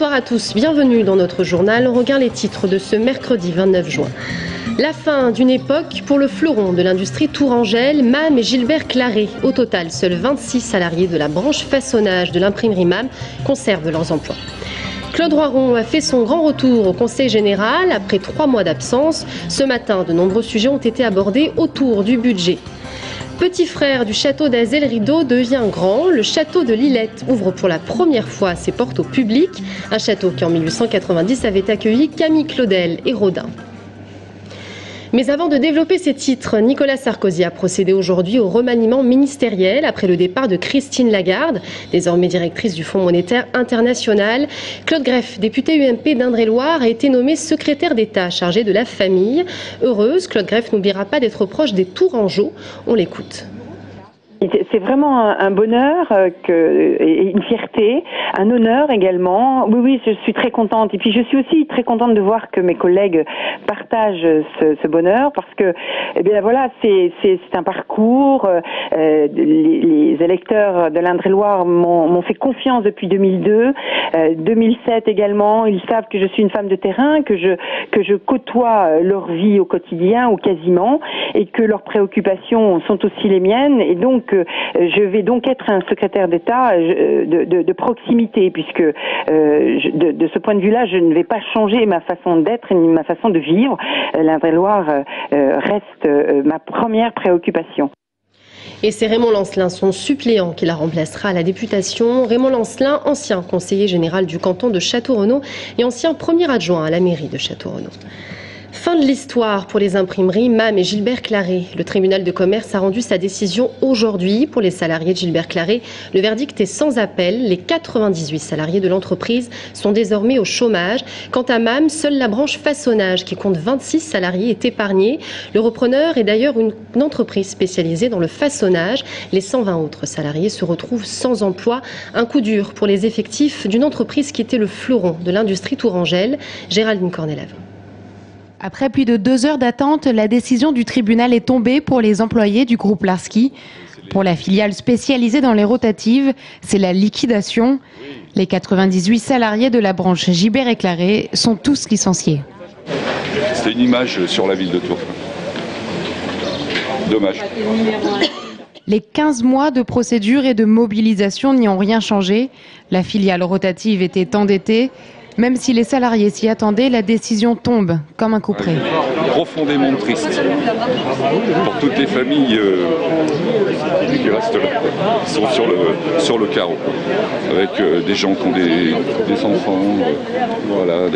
Bonsoir à tous, bienvenue dans notre journal. On regarde les titres de ce mercredi 29 juin. La fin d'une époque pour le fleuron de l'industrie tourangelle, MAM et Gilbert Claré. Au total, seuls 26 salariés de la branche façonnage de l'imprimerie MAM conservent leurs emplois. Claude Roiron a fait son grand retour au Conseil général après 3 mois d'absence. Ce matin, de nombreux sujets ont été abordés autour du budget. Petit frère du château d'Azel-Rideau devient grand. Le château de Lillette ouvre pour la première fois ses portes au public. Un château qui en 1890 avait accueilli Camille Claudel et Rodin. Mais avant de développer ces titres, Nicolas Sarkozy a procédé aujourd'hui au remaniement ministériel après le départ de Christine Lagarde, désormais directrice du Fonds monétaire international. Claude Greff, député UMP d'Indre-et-Loire, a été nommé secrétaire d'État chargé de la famille. Heureuse, Claude Greff n'oubliera pas d'être proche des Tourangeaux. On l'écoute. C'est vraiment un bonheur et une fierté, un honneur également. Oui, je suis très contente. Et puis je suis aussi très contente de voir que mes collègues partagent ce bonheur parce que, eh bien voilà, c'est un parcours. Les électeurs de l'Indre-et-Loire m'ont fait confiance depuis 2002, 2007 également. Ils savent que je suis une femme de terrain, que je côtoie leur vie au quotidien ou quasiment, et que leurs préoccupations sont aussi les miennes. Et donc je vais donc être un secrétaire d'État de proximité, puisque de ce point de vue-là, je ne vais pas changer ma façon d'être ni ma façon de vivre. L'Indre-et-Loire reste ma première préoccupation. Et c'est Raymond Lancelin, son suppléant, qui la remplacera à la députation. Raymond Lancelin, ancien conseiller général du canton de Château-Renaud et ancien premier adjoint à la mairie de Château-Renaud. Fin de l'histoire pour les imprimeries MAM et Gilbert Claré. Le tribunal de commerce a rendu sa décision aujourd'hui pour les salariés de Gilbert Claré. Le verdict est sans appel. Les 98 salariés de l'entreprise sont désormais au chômage. Quant à MAM, seule la branche façonnage, qui compte 26 salariés, est épargnée. Le repreneur est d'ailleurs une entreprise spécialisée dans le façonnage. Les 120 autres salariés se retrouvent sans emploi. Un coup dur pour les effectifs d'une entreprise qui était le fleuron de l'industrie tourangelle. Géraldine Cornelave. Après plus de 2 heures d'attente, la décision du tribunal est tombée pour les employés du groupe Larski. Pour la filiale spécialisée dans les rotatives, c'est la liquidation. Les 98 salariés de la branche Gilbert et Claré sont tous licenciés. C'était une image sur la ville de Tours. Dommage. Les 15 mois de procédure et de mobilisation n'y ont rien changé. La filiale rotative était endettée. Même si les salariés s'y attendaient, la décision tombe comme un coup près. Profondément triste pour toutes les familles qui restent là, qui sont sur le carreau, avec des gens qui ont des enfants, voilà,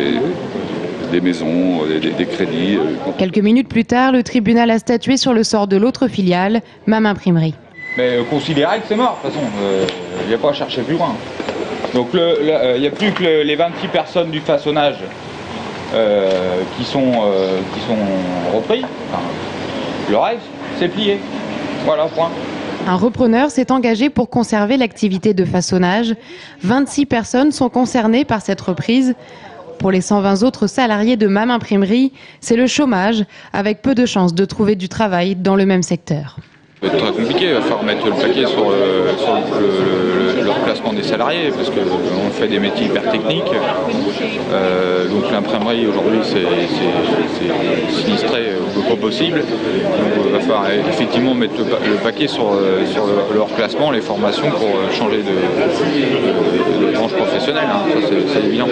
des maisons, des crédits. Quelques minutes plus tard, le tribunal a statué sur le sort de l'autre filiale, MAM Imprimerie. Mais considérez que c'est mort, de toute façon, il n'y a pas à chercher plus loin. Donc il n'y a plus que les 26 personnes du façonnage qui sont repris. Enfin, le reste, c'est plié. Voilà, point. Un repreneur s'est engagé pour conserver l'activité de façonnage. 26 personnes sont concernées par cette reprise. Pour les 120 autres salariés de MAM Imprimerie, c'est le chômage, avec peu de chances de trouver du travail dans le même secteur. Ça va être très compliqué, il va falloir mettre le paquet sur le remplacement des salariés parce qu'on fait des métiers hyper techniques. Donc l'imprimerie aujourd'hui c'est sinistré au plus possible. Donc il va falloir effectivement mettre le paquet sur le remplacement, les formations pour changer de branche professionnelle. Ça c'est évident.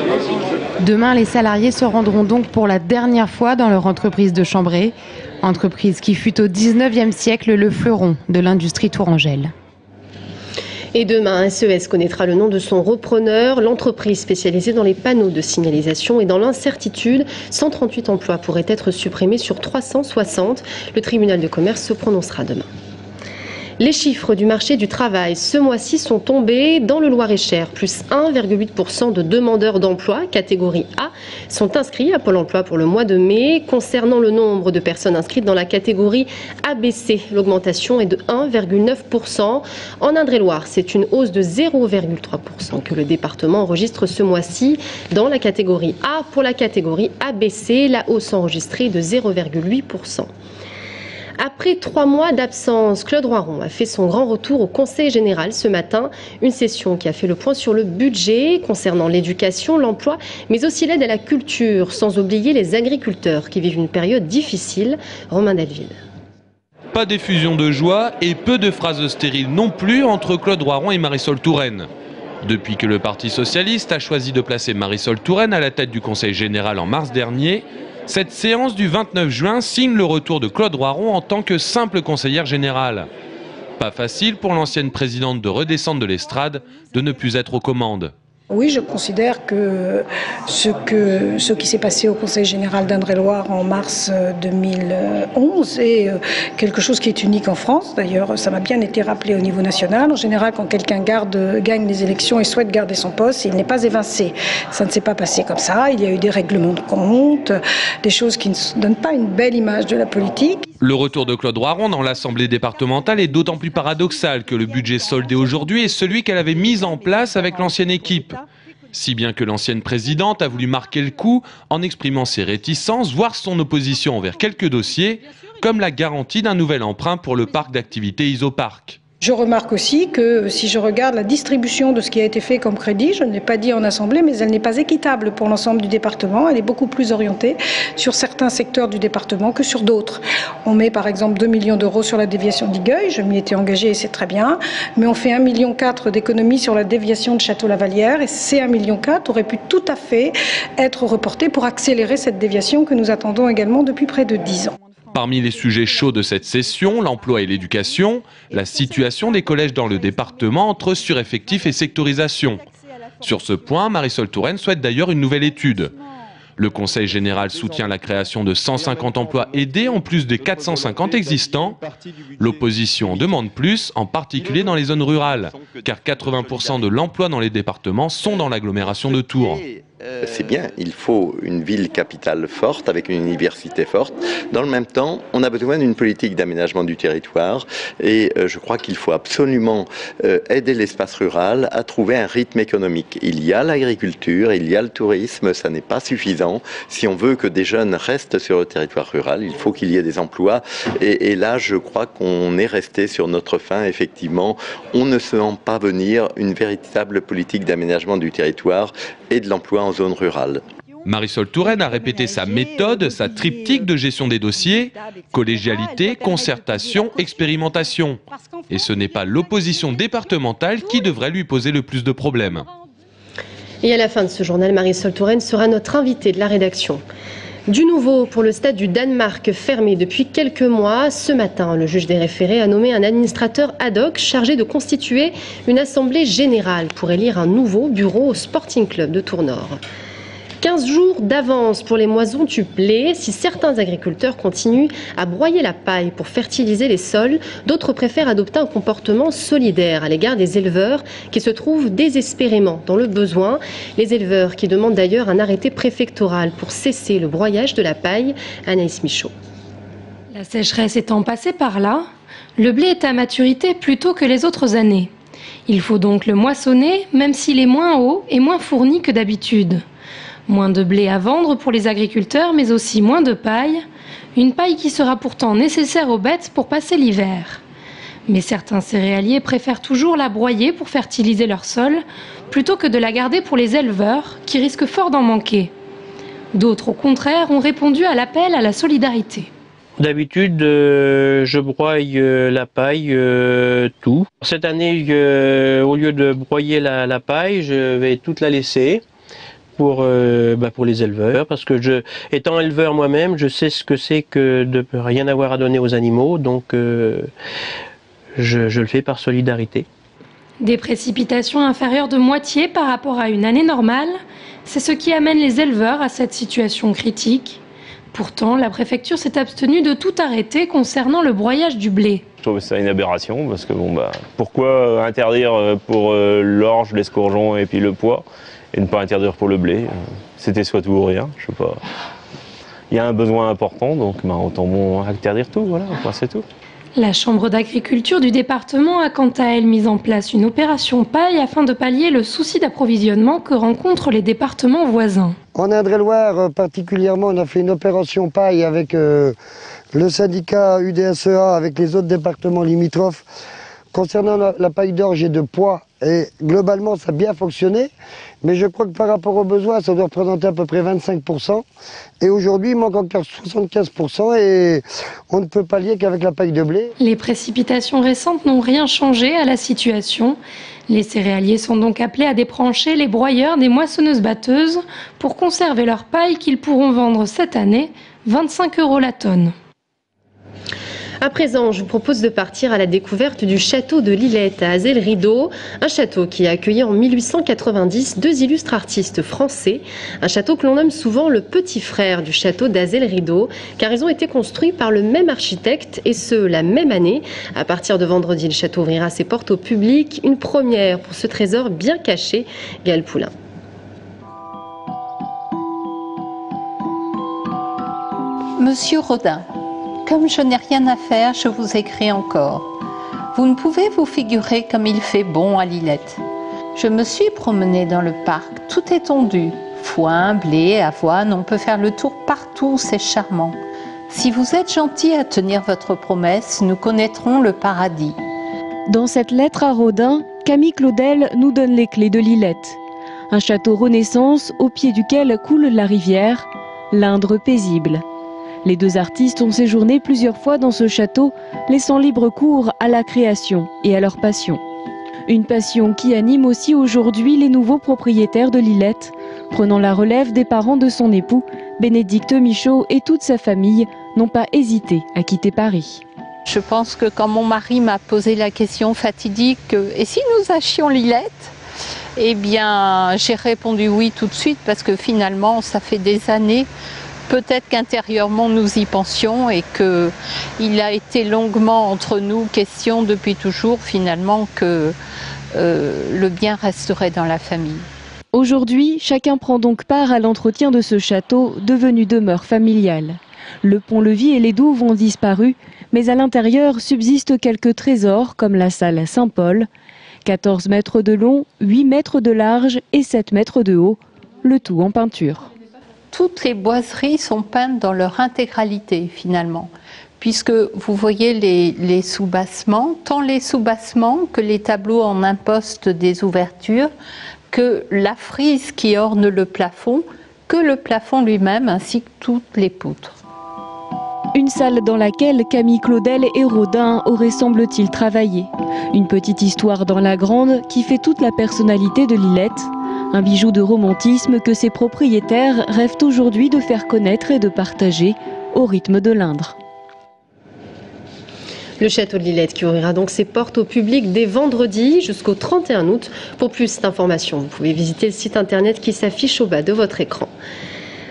Demain, les salariés se rendront donc pour la dernière fois dans leur entreprise de Chambray. Entreprise qui fut au 19e siècle le fleuron de l'industrie tourangelle. Et demain, SES connaîtra le nom de son repreneur. L'entreprise spécialisée dans les panneaux de signalisation et dans l'incertitude. 138 emplois pourraient être supprimés sur 360. Le tribunal de commerce se prononcera demain. Les chiffres du marché du travail ce mois-ci sont tombés dans le Loir-et-Cher. Plus 1,8% de demandeurs d'emploi, catégorie A, sont inscrits à Pôle emploi pour le mois de mai. Concernant le nombre de personnes inscrites dans la catégorie ABC, l'augmentation est de 1,9%. En Indre-et-Loire, c'est une hausse de 0,3% que le département enregistre ce mois-ci. Dans la catégorie A, pour la catégorie ABC, la hausse enregistrée est de 0,8%. Après 3 mois d'absence, Claude Roiron a fait son grand retour au Conseil général ce matin. Une session qui a fait le point sur le budget concernant l'éducation, l'emploi, mais aussi l'aide à la culture, sans oublier les agriculteurs qui vivent une période difficile. Romain Delville. Pas d'effusion de joie et peu de phrases stériles non plus entre Claude Roiron et Marisol Touraine. Depuis que le Parti socialiste a choisi de placer Marisol Touraine à la tête du Conseil général en mars dernier, cette séance du 29 juin signe le retour de Claude Roiron en tant que simple conseillère générale. Pas facile pour l'ancienne présidente de redescendre de l'estrade de ne plus être aux commandes. Oui, je considère que ce qui s'est passé au Conseil général d'Indre-et-Loire en mars 2011 est quelque chose qui est unique en France. D'ailleurs, ça m'a bien été rappelé au niveau national. En général, quand quelqu'un gagne les élections et souhaite garder son poste, il n'est pas évincé. Ça ne s'est pas passé comme ça. Il y a eu des règlements de compte, des choses qui ne donnent pas une belle image de la politique. Le retour de Claude Roiron dans l'Assemblée départementale est d'autant plus paradoxal que le budget soldé aujourd'hui est celui qu'elle avait mis en place avec l'ancienne équipe. Si bien que l'ancienne présidente a voulu marquer le coup en exprimant ses réticences, voire son opposition envers quelques dossiers, comme la garantie d'un nouvel emprunt pour le parc d'activités Isopark. Je remarque aussi que si je regarde la distribution de ce qui a été fait comme crédit, je ne l'ai pas dit en assemblée, mais elle n'est pas équitable pour l'ensemble du département. Elle est beaucoup plus orientée sur certains secteurs du département que sur d'autres. On met par exemple 2 millions d'euros sur la déviation d'Igueuil, je m'y étais engagée et c'est très bien, mais on fait 1,4 million d'économies sur la déviation de Château-Lavalière et ces 1,4 million auraient pu tout à fait être reportés pour accélérer cette déviation que nous attendons également depuis près de 10 ans. Parmi les sujets chauds de cette session, l'emploi et l'éducation, la situation des collèges dans le département entre sureffectifs et sectorisation. Sur ce point, Marisol Touraine souhaite d'ailleurs une nouvelle étude. Le Conseil général soutient la création de 150 emplois aidés en plus des 450 existants. L'opposition en demande plus, en particulier dans les zones rurales, car 80% de l'emploi dans les départements sont dans l'agglomération de Tours. C'est bien, il faut une ville capitale forte avec une université forte. Dans le même temps, on a besoin d'une politique d'aménagement du territoire et je crois qu'il faut absolument aider l'espace rural à trouver un rythme économique. Il y a l'agriculture, il y a le tourisme, ça n'est pas suffisant. Si on veut que des jeunes restent sur le territoire rural, il faut qu'il y ait des emplois et là je crois qu'on est resté sur notre faim. Effectivement, on ne sent pas venir une véritable politique d'aménagement du territoire et de l'emploi en zone rurale. Marisol Touraine a répété sa méthode, sa triptyque de gestion des dossiers, collégialité, concertation, expérimentation. Et ce n'est pas l'opposition départementale qui devrait lui poser le plus de problèmes. Et à la fin de ce journal, Marisol Touraine sera notre invitée de la rédaction. Du nouveau pour le stade du Danemark fermé depuis quelques mois. Ce matin, le juge des référés a nommé un administrateur ad hoc chargé de constituer une assemblée générale pour élire un nouveau bureau au Sporting Club de Tours-Nord. 15 jours d'avance pour les moissons du blé. Si certains agriculteurs continuent à broyer la paille pour fertiliser les sols, d'autres préfèrent adopter un comportement solidaire à l'égard des éleveurs qui se trouvent désespérément dans le besoin. Les éleveurs qui demandent d'ailleurs un arrêté préfectoral pour cesser le broyage de la paille. Anaïs Michaud. La sécheresse étant passée par là, le blé est à maturité plus tôt que les autres années. Il faut donc le moissonner, même s'il est moins haut et moins fourni que d'habitude. Moins de blé à vendre pour les agriculteurs, mais aussi moins de paille. Une paille qui sera pourtant nécessaire aux bêtes pour passer l'hiver. Mais certains céréaliers préfèrent toujours la broyer pour fertiliser leur sol, plutôt que de la garder pour les éleveurs, qui risquent fort d'en manquer. D'autres, au contraire, ont répondu à l'appel à la solidarité. D'habitude, je broye la paille, tout. Cette année, au lieu de broyer la paille, je vais toute la laisser. Pour les éleveurs, parce que étant éleveur moi-même, je sais ce que c'est que de ne rien avoir à donner aux animaux, donc je le fais par solidarité. Des précipitations inférieures de moitié par rapport à une année normale, c'est ce qui amène les éleveurs à cette situation critique. Pourtant, la préfecture s'est abstenue de tout arrêter concernant le broyage du blé. Je trouve ça une aberration, parce que pourquoi interdire pour l'orge, l'escourgeon et puis le pois et ne pas interdire pour le blé? C'était soit tout ou rien, je sais pas. Il y a un besoin important, donc autant interdire tout, voilà, c'est tout. La Chambre d'agriculture du département a quant à elle mis en place une opération paille afin de pallier le souci d'approvisionnement que rencontrent les départements voisins. En Indre-et-Loire particulièrement, on a fait une opération paille avec le syndicat UDSEA avec les autres départements limitrophes concernant la paille d'orge et de pois. Et globalement, ça a bien fonctionné, mais je crois que par rapport aux besoins, ça doit représenter à peu près 25%. Et aujourd'hui, il manque encore 75% et on ne peut pas lier qu'avec la paille de blé. Les précipitations récentes n'ont rien changé à la situation. Les céréaliers sont donc appelés à débrancher les broyeurs des moissonneuses-batteuses pour conserver leur paille qu'ils pourront vendre cette année 25 € la tonne. À présent, je vous propose de partir à la découverte du château de Lillette à Azel-Rideau, un château qui a accueilli en 1890 deux illustres artistes français, un château que l'on nomme souvent le petit frère du château d'Azel-Rideau, car ils ont été construits par le même architecte et ce, la même année. À partir de vendredi, le château ouvrira ses portes au public, une première pour ce trésor bien caché. Gaël Poulain. Monsieur Rodin, comme je n'ai rien à faire, je vous écris encore. Vous ne pouvez vous figurer comme il fait bon à Lillette. Je me suis promenée dans le parc, tout est tondu. Foin, blé, avoine, on peut faire le tour partout, c'est charmant. Si vous êtes gentil à tenir votre promesse, nous connaîtrons le paradis. Dans cette lettre à Rodin, Camille Claudel nous donne les clés de Lillette. Un château Renaissance au pied duquel coule la rivière, l'Indre paisible. Les deux artistes ont séjourné plusieurs fois dans ce château, laissant libre cours à la création et à leur passion. Une passion qui anime aussi aujourd'hui les nouveaux propriétaires de Lillette, prenant la relève des parents de son époux, Bénédicte Michaud et toute sa famille n'ont pas hésité à quitter Paris. Je pense que quand mon mari m'a posé la question fatidique « Et si nous achetions Lillette ?» Eh bien, j'ai répondu oui tout de suite parce que finalement, ça fait des années. Peut-être qu'intérieurement nous y pensions et qu'il a été longuement entre nous question depuis toujours finalement que le bien resterait dans la famille. Aujourd'hui, chacun prend donc part à l'entretien de ce château devenu demeure familiale. Le pont-levis et les douves ont disparu, mais à l'intérieur subsistent quelques trésors comme la salle Saint-Paul. 14 mètres de long, 8 mètres de large et 7 mètres de haut, le tout en peinture. Toutes les boiseries sont peintes dans leur intégralité finalement, puisque vous voyez les soubassements, tant les soubassements que les tableaux en imposte des ouvertures, que la frise qui orne le plafond, que le plafond lui-même ainsi que toutes les poutres. Une salle dans laquelle Camille Claudel et Rodin auraient semble-t-il travaillé. Une petite histoire dans la grande qui fait toute la personnalité de Lillette. Un bijou de romantisme que ses propriétaires rêvent aujourd'hui de faire connaître et de partager au rythme de l'Indre. Le château de Lillette qui ouvrira donc ses portes au public dès vendredi jusqu'au 31 août. Pour plus d'informations, vous pouvez visiter le site internet qui s'affiche au bas de votre écran.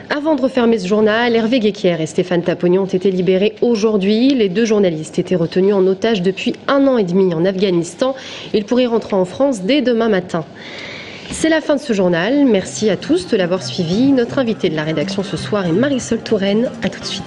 Avant de refermer ce journal, Hervé Guéquière et Stéphane Tapognon ont été libérés aujourd'hui. Les deux journalistes étaient retenus en otage depuis 1 an et demi en Afghanistan. Ils pourraient rentrer en France dès demain matin. C'est la fin de ce journal. Merci à tous de l'avoir suivi. Notre invitée de la rédaction ce soir est Marisol Touraine. À tout de suite.